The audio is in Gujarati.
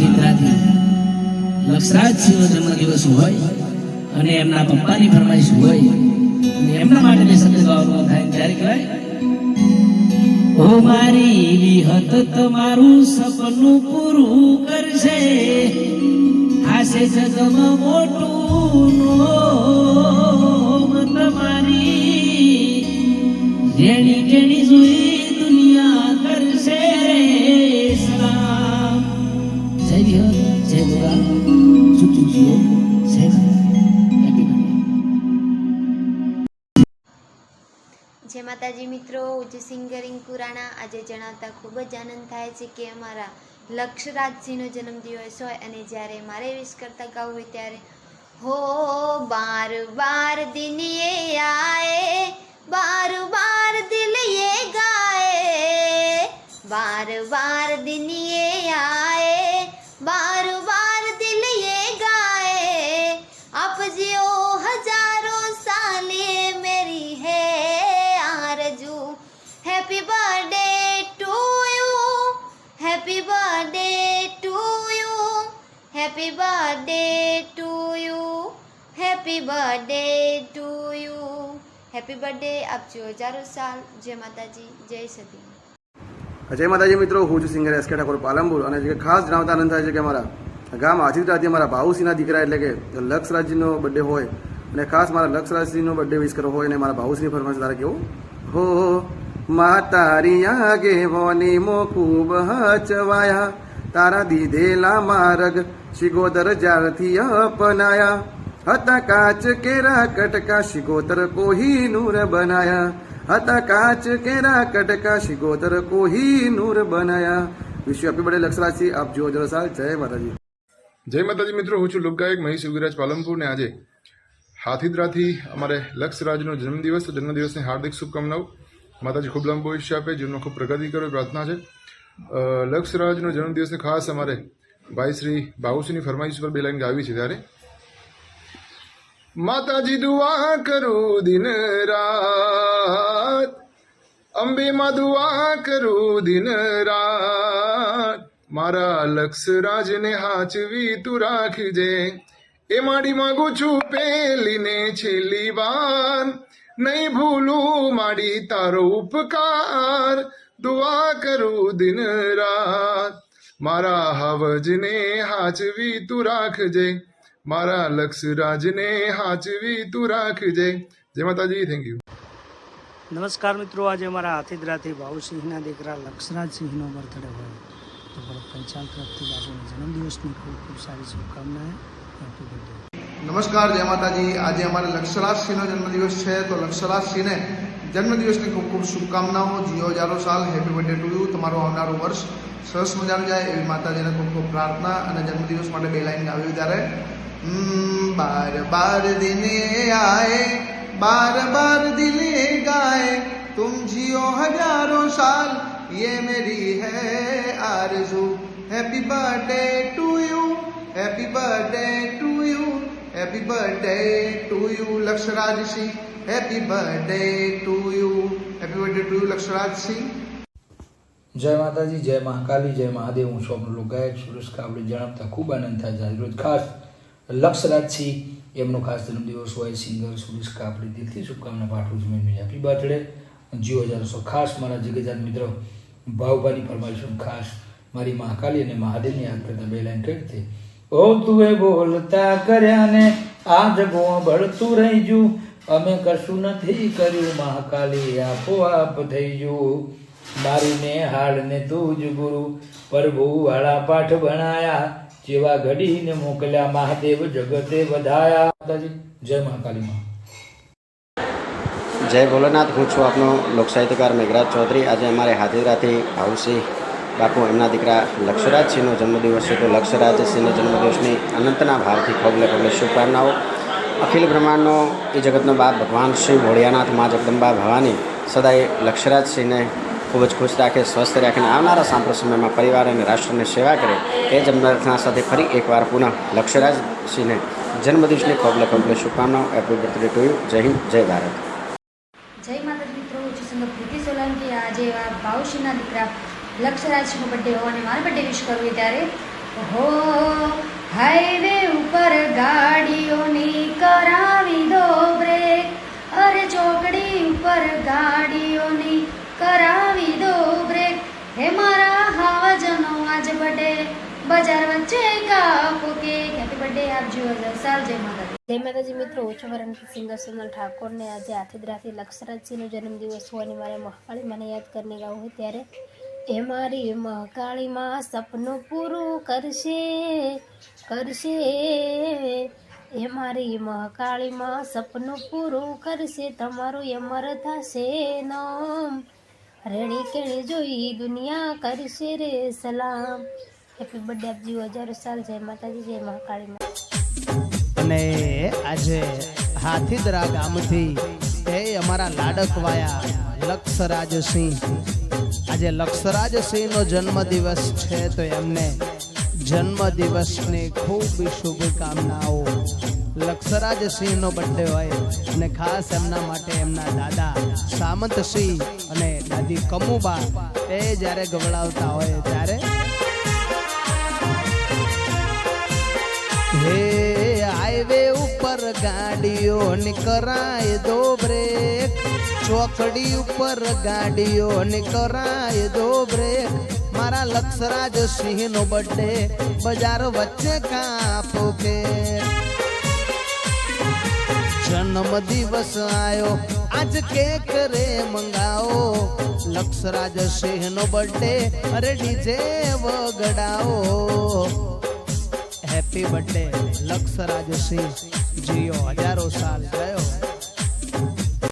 હાથીદ્રાથી લક્ષરાજસિંહનો જન્મદિવસ હોય અને એમના પપ્પાની ફરમાઈશ હોય અને એમના માટે શબ્દ ગાવાનું થાય ત્યારે કહેવાય, ઓ મારી વિહત તમારું સપનું પૂરું કરશે, આશે જગમાં મોટું નોમ તમારી, જેણી જેણી જોઈ દુનિયા કરશે સલામ. જય વિહત, જય ગોરા, ચૂકચૂકીઓ, જય હેપી બર્થડે. જય માતાજી મિત્રો, ઉજસિંહ રિંકુરાણા. આજે જણાવતા ખૂબ જ આનંદ થાય છે કે અમારા લક્ષરાજસિંહનો જન્મદિવસ હોય અને જ્યારે મારે વિશ કરતા ગાવું હોય ત્યારે હો બાર બાર દિન યે આએ, બાર બાર દિલ યે ગાએ, બાર બાર દિન યે આए, बार बार दिल ये गाए, आप जियो हजारों साले मेरी है आरज़ू, happy birthday to you, happy birthday to you, happy birthday to you, happy birthday to you, happy birthday આપજો હજારો સાલ. જય માતાજી, જય સતી. જય માતાજી મિત્રો, હું છું સિંગર એસ કે ઠાકોર પાલનપુર. અને જે ખાસ જણાવતા આનંદ થાય છે કે અમારા ગામ હાથીદ્રાથી અમારા ભાઉસિંહના દીકરા એટલે કે લક્ષરાજજીનો બર્થડે હોય અને ખાસ મારા લક્ષરાજજીનો બર્થડે વિશ કરવો હોય અને મારા ભાઉસિંહની ફરમાઈશ તારે કેવું, હો માતારી આગે વોની મો ખૂબ હચવાયા, તારા દીધેલા માર્ગ શિગોદર જ્યારથી અપનાયા, હતા કાચ કેરા કટકા શિગોતર કોહી નૂર બનાયા, હતા કાચ કેરા કટકા શિગોતર કોહી નૂર બનાયા. Wish you happy birthday Lakshrajsinh, આપ જો જરો સાલ. જય માતાજી. જય માતાજી મિત્રો, હું છું લોકગાયક મહેશ યુગરાજ પાલનપુર ને આજે હાથીદ્રાથી અમારે લક્ષરાજનો જન્મદિવસની હાર્દિક શુભકામનાઓ. માતાજી ખૂબ લાંબુ આયુષ્ય આપે, જીવનમાં ખૂબ પ્રગતિ કરે પ્રાર્થના છે. લક્ષરાજનો જન્મદિવસને ખાસ અમારે ભાઈ શ્રી બાઉસિંહની ફરમાઈશ પર બે લાઈન ગાવી છે ત્યારે માતાજી દુઆ કરું દિન રાત, અંબે માં દુઆ કરું દિન રાત, મારા લક્ષરાજને હાચવી તું રાખજે, એ માડી માંગુ છું પેલીને છેલ્લી વાર, નહીં ભૂલું માડી તારો ઉપકાર, દુઆ કરું દિન રાત, મારા હાવજને હાચવી તું રાખજે, મારા લક્ષરાજને હાચવી તું રાખજે. જય માતાજી, થેન્ક યુ. નમસ્કાર મિત્રો, આજે અમારા હાથીદ્રાથી ભાઉસિંહના દીકરા લક્ષરાજસિંહનો બર્થડે હોય તો ભરત પંચાલ તરફથી બાબુના જન્મદિવસની ખૂબ ખૂબ સારી શુભકામનાએ. Happy birthday. નમસ્કાર, જય માતાજી. આજે અમારે લક્ષરાજસિંહનો જન્મદિવસ છે તો લક્ષરાજસિંહને જન્મદિવસની ખૂબ ખૂબ શુભકામનાઓ. જીઓ હજારો સાલ. Happy birthday to you. તમારું આવનારું વર્ષ સરસ મજાનું જાય એવી માતાજીને ખૂબ ખૂબ પ્રાર્થના. અને જન્મદિવસ માટે બે લાઈન ગાવી ત્યારે बार बार दिन आए, बार बार दिल गाए, तुम जियो हजारों साल ये मेरी है आरज़ू, happy birthday to you, happy birthday to you, happy birthday to you Lakshraj Singh, happy birthday to you, happy birthday to you Lakshraj Singh. જય માતાજી, જય મહાકાલી, જય મહાદેવ. હું છું આપણું લોકગાયક સુરેશ કાબડી. જણાવતા ખૂબ આનંદ થાય છે. રોજ ખાસ લક્ષરાજસિંહ એમનો ખાસ જન્મદિવસ હોય. સિંગર સુરેશ કાપડી દિલથી શુભકામના પાઠવું છું. મેં હેપી બર્થડે, જીઓ હજારો. ખાસ મારા જગજાત મિત્રો ભાવભાની ફરમાઈશ ખાસ મારી મહાકાલી અને મહાદેવની યાદ કરતા બે લાઈન કરી હતી. ઓ તુએ બોલતા કર્યા ને આ જગો ભળતું રહી જુ, અમે કશું નથી કર્યું મહાકાલી આપોઆપ થઈ જુ, મારી ને હાડ ને તું જ ગુરુ પ્રભુ વાળા પાઠ ભણાયા, જેવા ઘડીને મોકલ્યા મહાદેવ જગતે વધાયા. માતાજી, જય મહાકાલી માં. જય ભોલેનાથ. હું છું આપનો લોકસાહિત્યકાર મેઘરાજ ચૌધરી. આજે અમારે હાથીદ્રાથી ભાઉસિંહ બાપુ એમના દીકરા લક્ષરાજસિંહનો જન્મદિવસ છે તો લક્ષરાજસિંહના જન્મદિવસની અનંતના ભાવથી પગલે પગલે શુભકામનાઓ. અખિલ બ્રહ્માંડનો એ જગતનો બાપ ભગવાન શ્રી ભોળિયાનાથ મા જગદંબા ભવાની સદાય લક્ષરાજસિંહને ખૂબ જ ખુશ રાખે, સ્વસ્થ રાખે અને આવનારા સાંપ્રત સમયમાં પરિવાર અને રાષ્ટ્રની સેવા કરે એ જ પ્રાર્થના સાથે ફરી એકવાર પુનઃ લક્ષરાજસિંહને જન્મદિવસની પગલે પગલે શુભકામનાઓ. Happy birthday to you. જય હિન્દ, જય ભારત. જય માતાજી મિત્રો, હું છું સિંગર પ્રીતિ સોલંકી. આજે ભાઉસિંહના દીકરા લક્ષરાજસિંહનો બર્થડે હોય અને મારે બર્થડે વિશ કરવું ત્યારે હો હાઈવે ઉપર ગાડીઓની કરાવી દો બ્રેક, અરે ચોકડી ઉપર ગાડીઓની કરાવી દો બ્રેક, હે મારા હાવજનો આજ બડે બજાર વચ્ચે કાપો કેક. હેપી બર્થડે આપજો, 1000 સાલ. જય માતાજી. જય માતાજી મિત્રો, હું છું વરણકી સિંગર સોનલ ઠાકોરને આજે હાથીદ્રાથી લક્ષરાજસિંહનો જન્મદિવસ હોવાની મારે મહાકાળી મને યાદ કરીને ગાવું હોય ત્યારે એ મારી મહાકાળીમાં સપનું પૂરું કરશે કરશે, એ મારી મહાકાળીમાં સપનું પૂરું કરશે, તમારું અમર થશે નામ, રેણી કેણી જોઈ દુનિયા કરશે રે સલામ. હેપી બર્થડે આપજી, 1000 સાલ. જય માતાજી, જય મહાકાળી. અને આજે હાથીદરા ગામથી એ અમારા લાડકવાયા લક્ષરાજસિંહ, આજે લક્ષરાજસિંહનો જન્મદિવસ છે તો એમને જન્મદિવસની ખૂબ શુભકામનાઓ. લક્ષરાજસિંહનો બર્થડે હોય અને ખાસ એમના માટે એમના દાદા સામંતસિંહ અને દાદી કમુબા એ જ્યારે ગવડાવતા હોય ત્યારે હે હાઈવે ઉપર ગાડીઓ કરાય દો બ્રેક, ચોકડી ઉપર ગાડીઓ કરાય દો બ્રેક, મારા લક્ષરાજ સિંહ નો બર્થડે બજાર વચ્ચે કાપો કે. જન્મ દિવસ આયો આજ કેક રે મંગાવો, લક્ષરાજ સિંહ નો બર્થડે અરે ડીજે વગડાવો. હેપી બર્થડે લક્ષરાજ સિંહ, જીઓ હજારો સાલ. ગયો